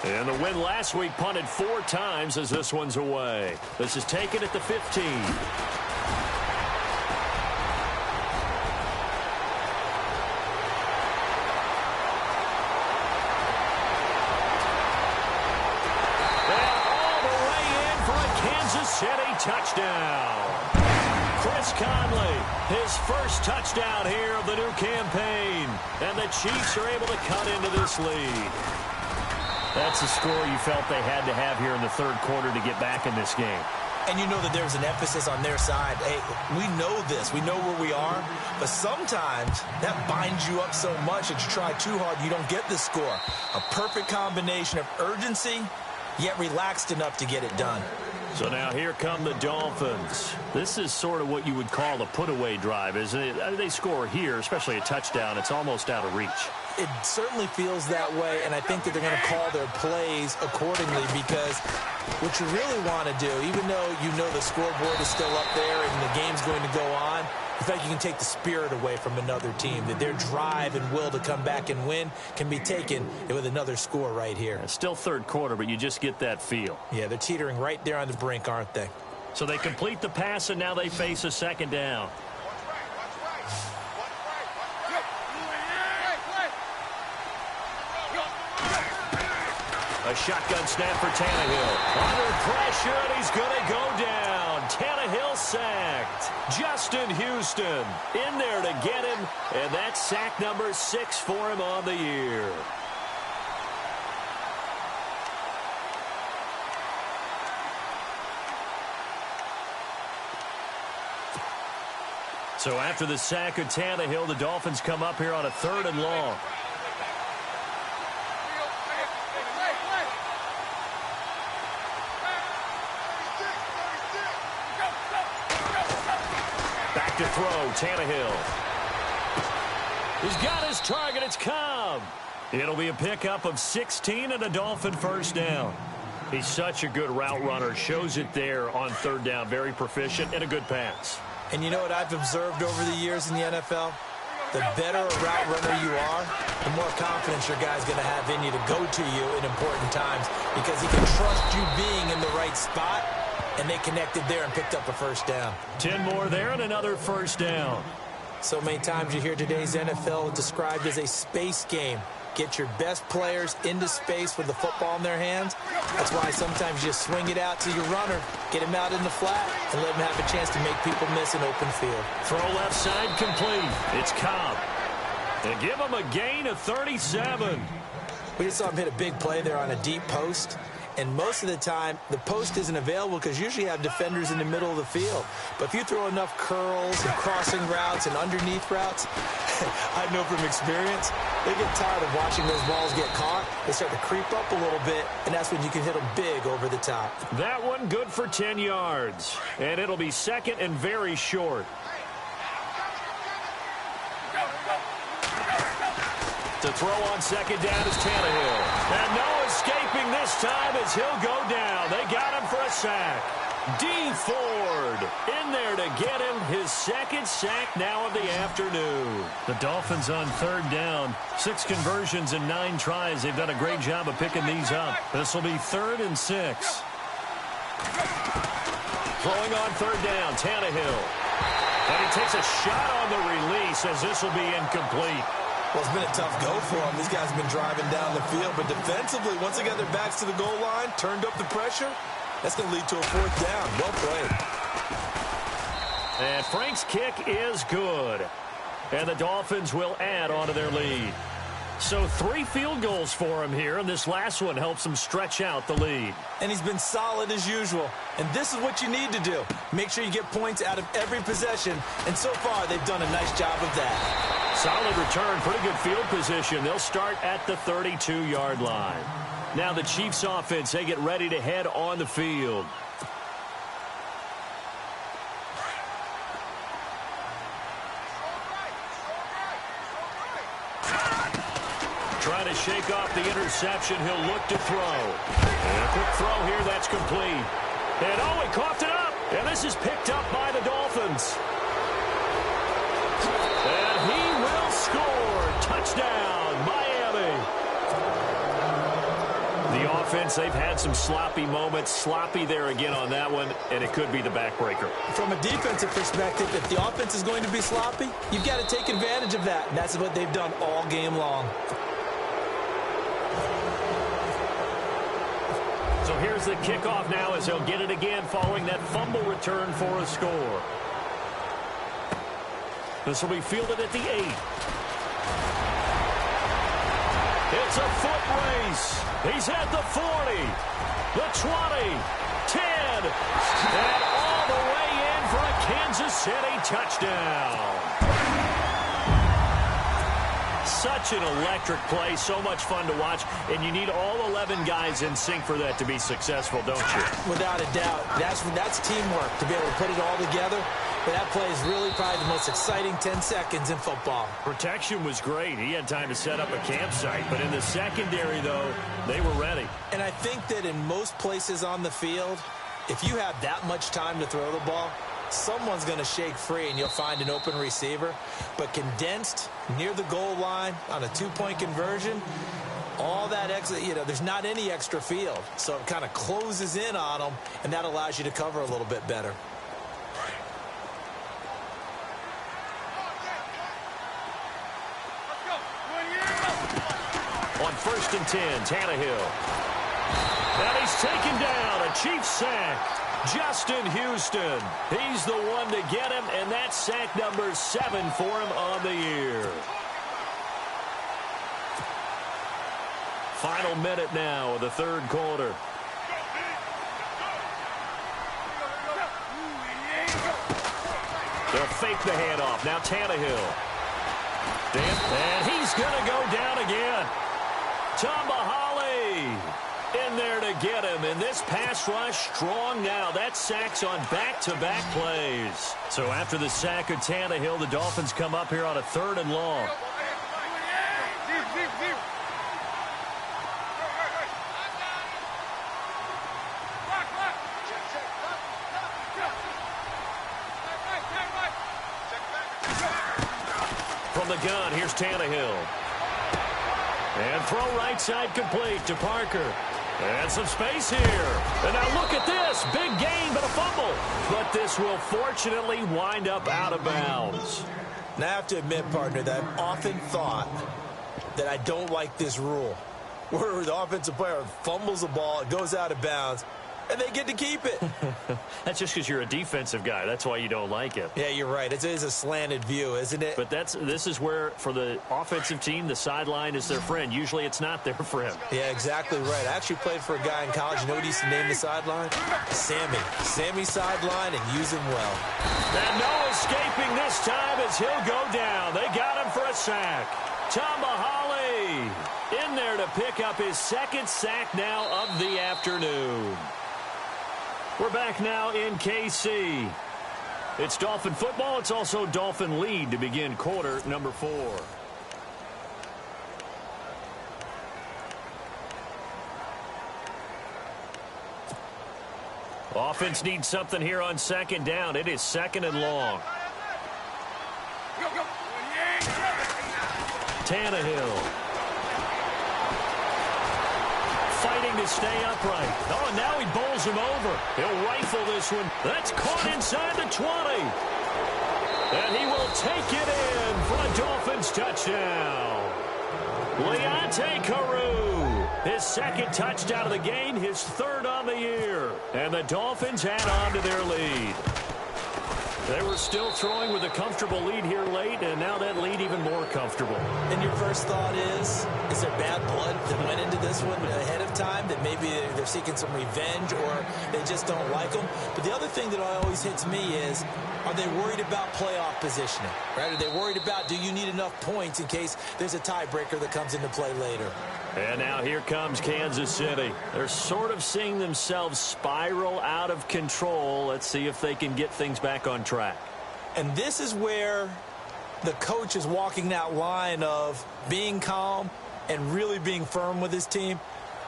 And the win last week punted 4 times as this one's away. This is taken at the 15. City touchdown. Chris Conley, his first touchdown here of the new campaign. And the Chiefs are able to cut into this lead. That's a score you felt they had to have here in the third quarter to get back in this game. And you know that there's an emphasis on their side. Hey, we know this. We know where we are. But sometimes that binds you up so much that you try too hard, you don't get the score. A perfect combination of urgency, yet relaxed enough to get it done. So now here come the Dolphins. This is sort of what you would call a put-away drive, isn't it? They score here, especially a touchdown. It's almost out of reach. It certainly feels that way, and I think that they're going to call their plays accordingly because what you really want to do, even though you know the scoreboard is still up there and the game's going to go on, in fact, you can take the spirit away from another team, that their drive and will to come back and win can be taken with another score right here. It's still third quarter, but you just get that feel. Yeah, they're teetering right there on the brink, aren't they? So they complete the pass, and now they face a second down. A shotgun snap for Tannehill. Under pressure, and he's going to go down. Tannehill sacked. Justin Houston in there to get him, and that's sack number 6 for him on the year. So after the sack of Tannehill, the Dolphins come up here on a 3rd and long. To throw, Tannehill. He's got his target. It's Cobb. It'll be a pickup of 16 and a Dolphin first down. He's such a good route runner. Shows it there on 3rd down. Very proficient and a good pass. And you know what I've observed over the years in the NFL? The better a route runner you are, the more confidence your guy's going to have in you to go to you in important times because he can trust you being in the right spot. And they connected there and picked up a first down. 10 more there and another first down. So many times you hear today's NFL described as a space game. Get your best players into space with the football in their hands. That's why sometimes you swing it out to your runner, get him out in the flat, and let him have a chance to make people miss an open field. Throw left side complete. It's Cobb. And give him a gain of 37. We just saw him hit a big play there on a deep post. And most of the time, the post isn't available because usually you have defenders in the middle of the field. But if you throw enough curls and crossing routes and underneath routes, I know from experience, they get tired of watching those balls get caught. They start to creep up a little bit, and that's when you can hit them big over the top. That one good for 10 yards. And it'll be second and very short. To throw on second down is Tannehill. And no escaping this time as he'll go down. They got him for a sack. D. Ford in there to get him his second sack now of the afternoon. The Dolphins on 3rd down. 6 conversions and 9 tries. They've done a great job of picking these up. This will be 3rd and 6. Throwing on 3rd down, Tannehill. And he takes a shot on the release as this will be incomplete. Well, it's been a tough go for them. These guys have been driving down the field, but defensively, once they got their backs to the goal line, turned up the pressure, that's going to lead to a 4th down. Well played. And Frank's kick is good. And the Dolphins will add on to their lead. So 3 field goals for him here, and this last one helps him stretch out the lead. And he's been solid as usual. And this is what you need to do. Make sure you get points out of every possession. And so far, they've done a nice job of that. Solid return, pretty good field position. They'll start at the 32-yard line. Now the Chiefs offense, they get ready to head on the field. Trying to shake off the interception. He'll look to throw. And a quick throw here, that's complete. And oh, he coughed it up. And this is picked up by the Dolphins. And he will score. Touchdown, Miami. The offense, they've had some sloppy moments. Sloppy there again on that one, and it could be the backbreaker. From a defensive perspective, if the offense is going to be sloppy, you've got to take advantage of that. And that's what they've done all game long. So here's the kickoff now as he'll get it again following that fumble return for a score. This will be fielded at the 8. It's a foot race. He's at the 40, the 20, 10, and all the way in for a Kansas City touchdown. Such an electric play, so much fun to watch, and you need all 11 guys in sync for that to be successful, don't you? Without a doubt. That's teamwork to be able to put it all together. But that play is really probably the most exciting 10 seconds in football. Protection was great. He had time to set up a campsite, but in the secondary, though, they were ready. And I think that in most places on the field, if you have that much time to throw the ball, someone's going to shake free and you'll find an open receiver. But condensed near the goal line on a two-point conversion, all that extra, there's not any extra field. So it kind of closes in on them, and that allows you to cover a little bit better. On 1st and 10, Tannehill. And he's taken down, a Chiefs sack. Justin Houston, he's the one to get him, and that's sack number 7 for him on the year. Final minute now of the third quarter. They'll fake the handoff. Now Tannehill. And he's going to go down again. Holly in there to get him, and this pass rush strong now. That sacks on back-to-back plays. So after the sack of Tannehill, the Dolphins come up here on a 3rd and long. From the gun, here's Tannehill. And throw right side complete to Parker. And some space here. And now look at this. Big gain, but a fumble. But this will fortunately wind up out of bounds. Now I have to admit, partner, that I've often thought that I don't like this rule, where the offensive player fumbles the ball, it goes out of bounds, and they get to keep it. That's just because you're a defensive guy. That's why you don't like it. Yeah, you're right. It is a slanted view, isn't it? But this is where, for the offensive team, the sideline is their friend. Usually it's not their friend. Yeah, exactly right. I actually played for a guy in college. You know what he used to name the sideline? Sammy. Sammy sideline, and use him well. And no escaping this time as he'll go down. They got him for a sack. Holly in there to pick up his 2nd sack now of the afternoon. We're back now in KC. It's Dolphin football. It's also Dolphin lead to begin quarter number 4. Offense needs something here on 2nd down. It is 2nd and long. Tannehill. Fighting to stay upright. Oh, now he bowls him over. He'll rifle this one. That's caught inside the 20. And he will take it in for a Dolphins touchdown. Leonte Carew, his 2nd touchdown of the game, his 3rd on the year. And the Dolphins add on to their lead. They were still throwing with a comfortable lead here late, and now that lead even more comfortable. And your first thought is there bad blood that went into this one ahead of time, that maybe they're seeking some revenge or they just don't like them? But the other thing that always hits me is, are they worried about playoff positioning? Right? Are they worried about, do you need enough points in case there's a tiebreaker that comes into play later? And now here comes Kansas City. They're sort of seeing themselves spiral out of control. Let's see if they can get things back on track. And this is where the coach is walking that line of being calm and really being firm with his team.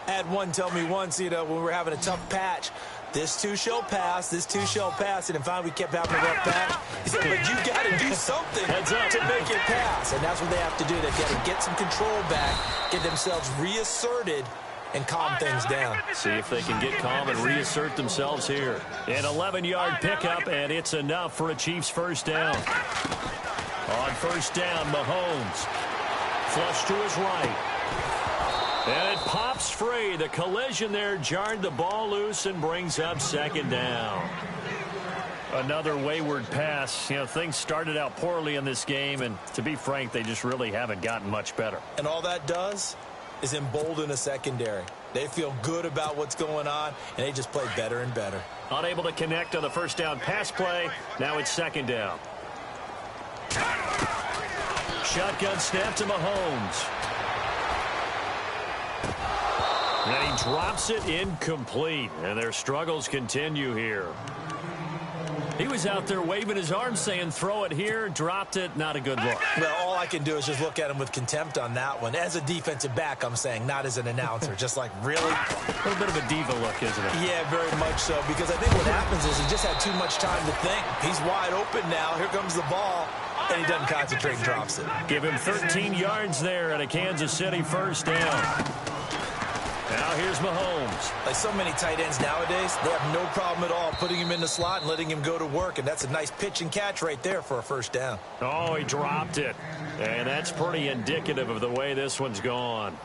I had one tell me once, when we were having a tough patch, this too shall pass, this too shall pass. And finally we kept having a rough patch. He said, but you got to do something to make it pass. And that's what they have to do. They've got to get some control back, get themselves reasserted, and calm things down. See if they can get calm and reassert themselves here. An 11-yard pickup, and it's enough for a Chiefs first down. On first down, Mahomes. Flush to his right. And it pops free. The collision there jarred the ball loose and brings up second down. Another wayward pass. You know, things started out poorly in this game, and to be frank, they just really haven't gotten much better. And all that does is embolden a secondary. They feel good about what's going on, and they just play better and better. Unable to connect on the first down pass play. Now it's second down. Shotgun snap to Mahomes. And he drops it incomplete. And their struggles continue here. He was out there waving his arms saying, throw it here, dropped it, not a good look. Well, all I can do is just look at him with contempt on that one. As a defensive back, I'm saying, not as an announcer. Just like, really? A little bit of a diva look, isn't it? Yeah, very much so. Because I think what happens is he just had too much time to think. He's wide open now. Here comes the ball. And he doesn't concentrate and drops it. Give him 13 yards there at a Kansas City first down. Now here's Mahomes. Like so many tight ends nowadays, they have no problem at all putting him in the slot and letting him go to work. And that's a nice pitch and catch right there for a first down. Oh, he dropped it. And that's pretty indicative of the way this one's gone.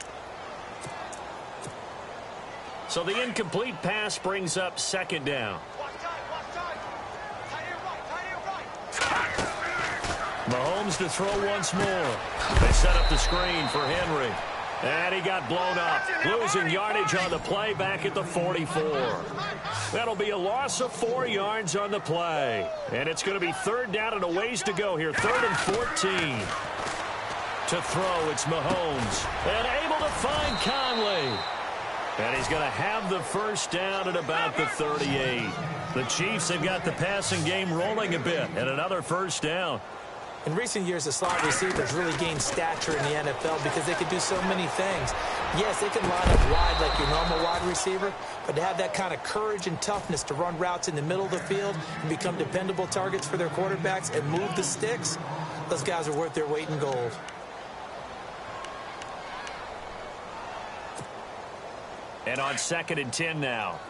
So the incomplete pass brings up second down. Mahomes to throw once more. They set up the screen for Henry. And he got blown up, losing yardage on the play back at the 44. That'll be a loss of 4 yards on the play. And it's going to be third down and a ways to go here, 3rd and 14. To throw, it's Mahomes. And able to find Conley. And he's going to have the first down at about the 38. The Chiefs have got the passing game rolling a bit, and another first down. In recent years, the slot receivers really gained stature in the NFL because they could do so many things. Yes, they can line up wide like your normal wide receiver, but to have that kind of courage and toughness to run routes in the middle of the field and become dependable targets for their quarterbacks and move the sticks, those guys are worth their weight in gold. And on 2nd and 10 now.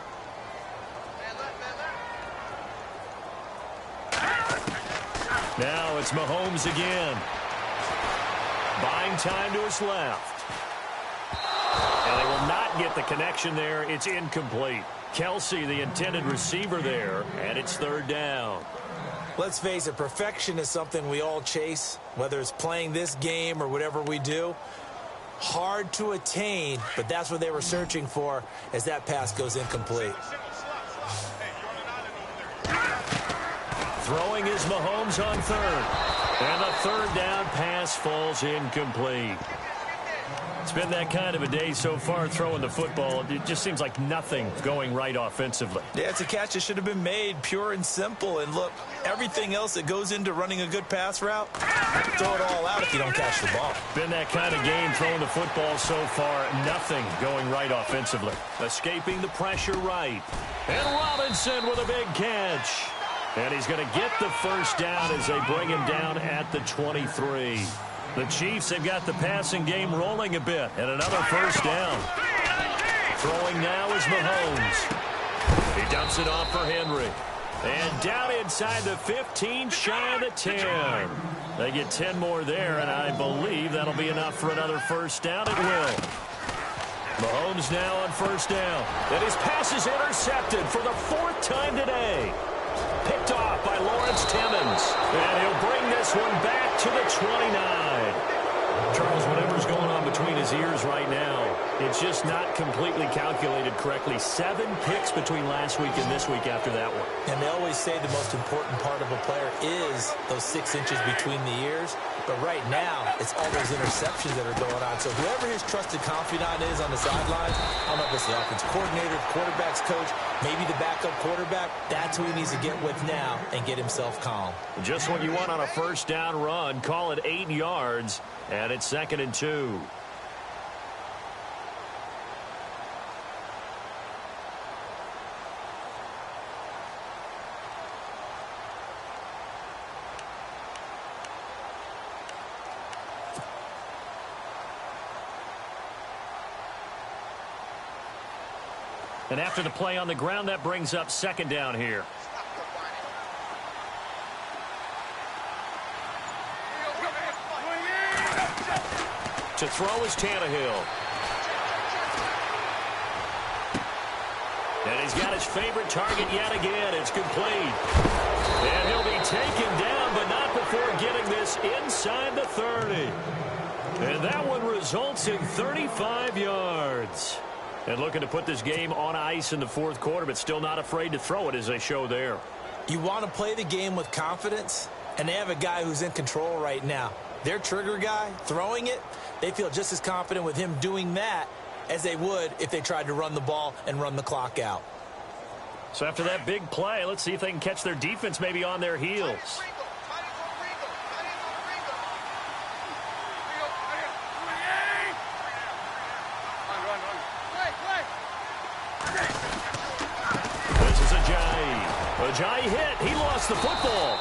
Now it's Mahomes again. Buying time to his left. And they will not get the connection there. It's incomplete. Kelsey, the intended receiver there, and it's 3rd down. Let's face it, perfection is something we all chase, whether it's playing this game or whatever we do. Hard to attain, but that's what they were searching for as that pass goes incomplete. Throwing is Mahomes on 3rd. And the 3rd down pass falls incomplete. It's been that kind of a day so far throwing the football. It just seems like nothing going right offensively. Yeah, it's a catch that should have been made, pure and simple. And look, everything else that goes into running a good pass route, throw it all out if you don't catch the ball. Been that kind of game throwing the football so far. Nothing going right offensively. Escaping the pressure right. And Robinson with a big catch. And he's going to get the first down as they bring him down at the 23. The Chiefs have got the passing game rolling a bit, and another first down. Throwing now is Mahomes. He dumps it off for Henry. And down inside the 15, shy of the 10. They get 10 more there, and I believe that'll be enough for another first down. It will. Mahomes now on first down. And his pass is intercepted for the 4th time today. Picked off by Lawrence Timmons. And he'll bring this one back to the 29. Charles, whatever's going on between his ears right now, it's just not completely calculated correctly. 7 picks between last week and this week after that one. And they always say the most important part of a player is those 6 inches between the ears. But right now, it's all those interceptions that are going on. So whoever his trusted confidant is on the sidelines, I don't know if it's the offensive coordinator, quarterback's coach, maybe the backup quarterback, that's who he needs to get with now and get himself calm. Just what you want on a first down run. Call it 8 yards, and it's 2nd and 2. And after the play on the ground, that brings up second down here. To throw is Tannehill. And he's got his favorite target yet again. It's complete. And he'll be taken down, but not before getting this inside the 30. And that one results in 35 yards. And looking to put this game on ice in the fourth quarter, but still not afraid to throw it as they show there. You want to play the game with confidence, and they have a guy who's in control right now. Their trigger guy, throwing it, they feel just as confident with him doing that as they would if they tried to run the ball and run the clock out. So after that big play, let's see if they can catch their defense maybe on their heels. This is Ajayi hit. He lost the football.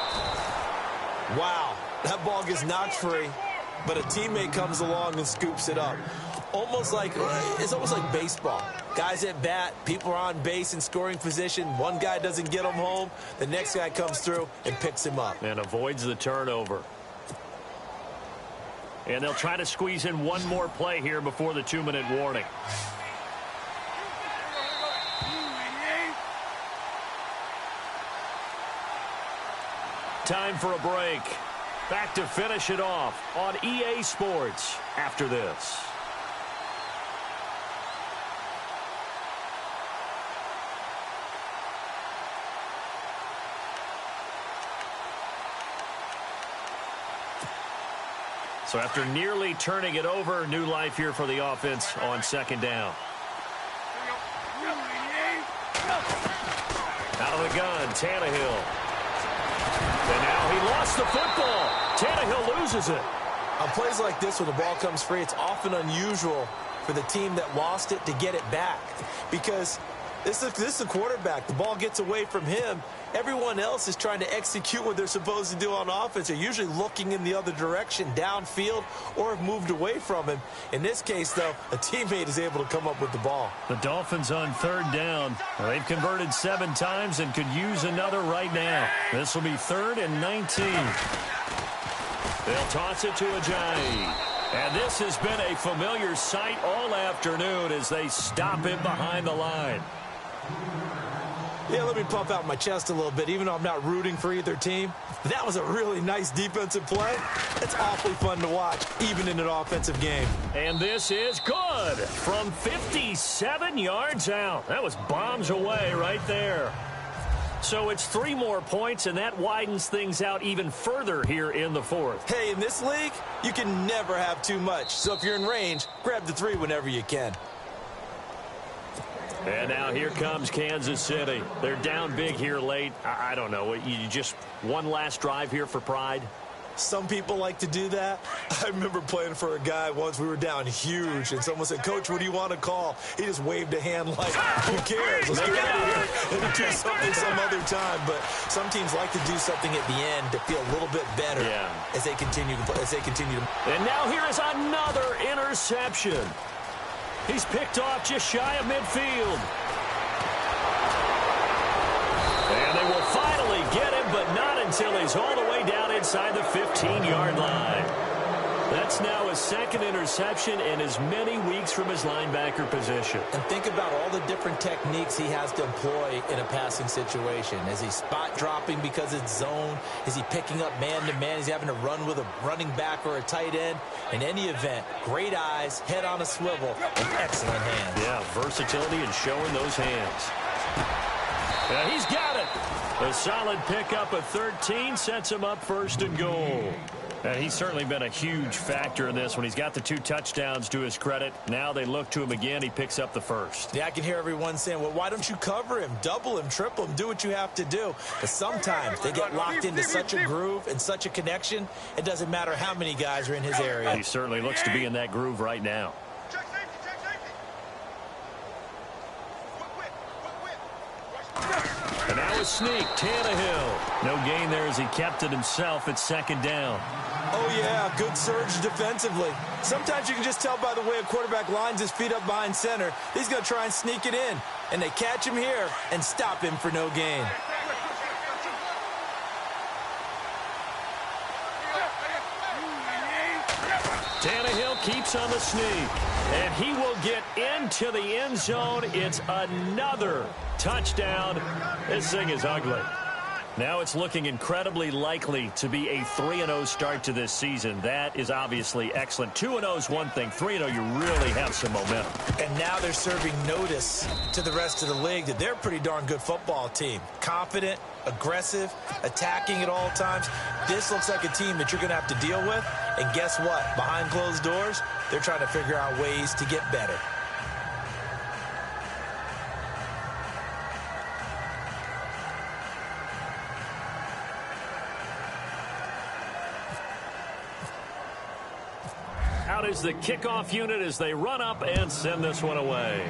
Wow, that ball gets knocked free, but a teammate comes along and scoops it up. It's almost like baseball. Guys at bat, people are on base in scoring position. One guy doesn't get him home. The next guy comes through and picks him up. And avoids the turnover. And they'll try to squeeze in one more play here before the 2-minute warning. Time for a break. Back to finish it off on EA Sports after this. So after nearly turning it over, new life here for the offense on second down. Out of the gun, Tannehill. And now he lost the football. Tannehill loses it. On plays like this where the ball comes free, it's often unusual for the team that lost it to get it back. Because this is the quarterback. The ball gets away from him. Everyone else is trying to execute what they're supposed to do on offense. They're usually looking in the other direction, downfield, or have moved away from him. In this case, though, a teammate is able to come up with the ball. The Dolphins on third down. They've converted 7 times and could use another right now. This will be 3rd and 19. They'll toss it to Ajayi. And this has been a familiar sight all afternoon as they stop him behind the line. Yeah, let me pump out my chest a little bit, even though I'm not rooting for either team. That was a really nice defensive play. It's awfully fun to watch, even in an offensive game. And this is good from 57 yards out. That was bombs away right there. So it's 3 more points, and that widens things out even further here in the fourth. Hey, in this league, you can never have too much. So if you're in range, grab the 3 whenever you can. And now here comes Kansas City. They're down big here late. I don't know. You just one last drive here for pride? Some people like to do that. I remember playing for a guy once. We were down huge, and someone said, "Coach, what do you want to call?" He just waved a hand like, "Who cares? Let's get out of here and do something some other time." But some teams like to do something at the end to feel a little bit better as they continue to play. And now here is another interception. He's picked off just shy of midfield. And they will finally get him, but not until he's all the way down inside the 15-yard line. That's now his 2nd interception in as many weeks from his linebacker position. And think about all the different techniques he has to employ in a passing situation. Is he spot dropping because it's zone? Is he picking up man-to-man? Is he having to run with a running back or a tight end? In any event, great eyes, head on a swivel, and excellent hands. Yeah, versatility and showing those hands. Yeah, he's got it. A solid pickup of 13 sets him up 1st and goal. And he's certainly been a huge factor in this when he's got the 2 touchdowns to his credit. Now they look to him again. He picks up the 1st. Yeah, I can hear everyone saying, well, why don't you cover him, double him, triple him, do what you have to do. But sometimes they get locked into such a groove and such a connection, it doesn't matter how many guys are in his area. He certainly looks to be in that groove right now. And now a sneak, Tannehill. No gain there as he kept it himself at 2nd down. Oh, yeah, good surge defensively. Sometimes you can just tell by the way a quarterback lines his feet up behind center. He's going to try and sneak it in. And they catch him here and stop him for no gain. Tannehill keeps on the sneak, and he will get into the end zone. It's another touchdown. This thing is ugly. Now it's looking incredibly likely to be a 3-0 start to this season. That is obviously excellent. 2-0 is one thing. 3-0, you really have some momentum. And now they're serving notice to the rest of the league that they're a pretty darn good football team. Confident, aggressive, attacking at all times. This looks like a team that you're going to have to deal with. And guess what? Behind closed doors, they're trying to figure out ways to get better. Out is the kickoff unit as they run up and send this one away.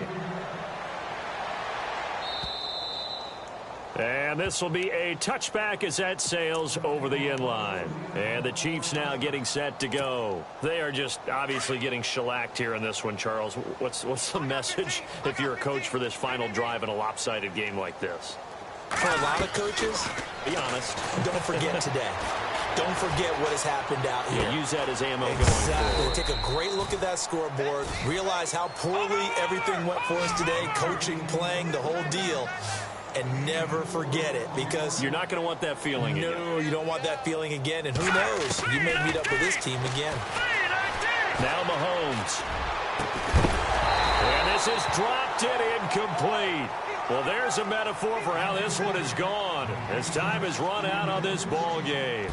And this will be a touchback as that sails over the end line. And the Chiefs now getting set to go. They are just obviously getting shellacked here in this one, Charles. What's the message if you're a coach for this final drive in a lopsided game like this? For a lot of coaches, be honest. Don't forget today. Don't forget what has happened out here. Yeah, use that as ammo going forward. Take a great look at that scoreboard. Realize how poorly everything went for us today. Coaching, playing, the whole deal. And never forget it, because you're not going to want that feeling again. No, you don't want that feeling again. And who knows? You may meet up with this team again. Now Mahomes. And this is dropped it incomplete. Well, there's a metaphor for how this one is gone. As time has run out on this ball game.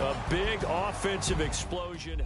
A big offensive explosion.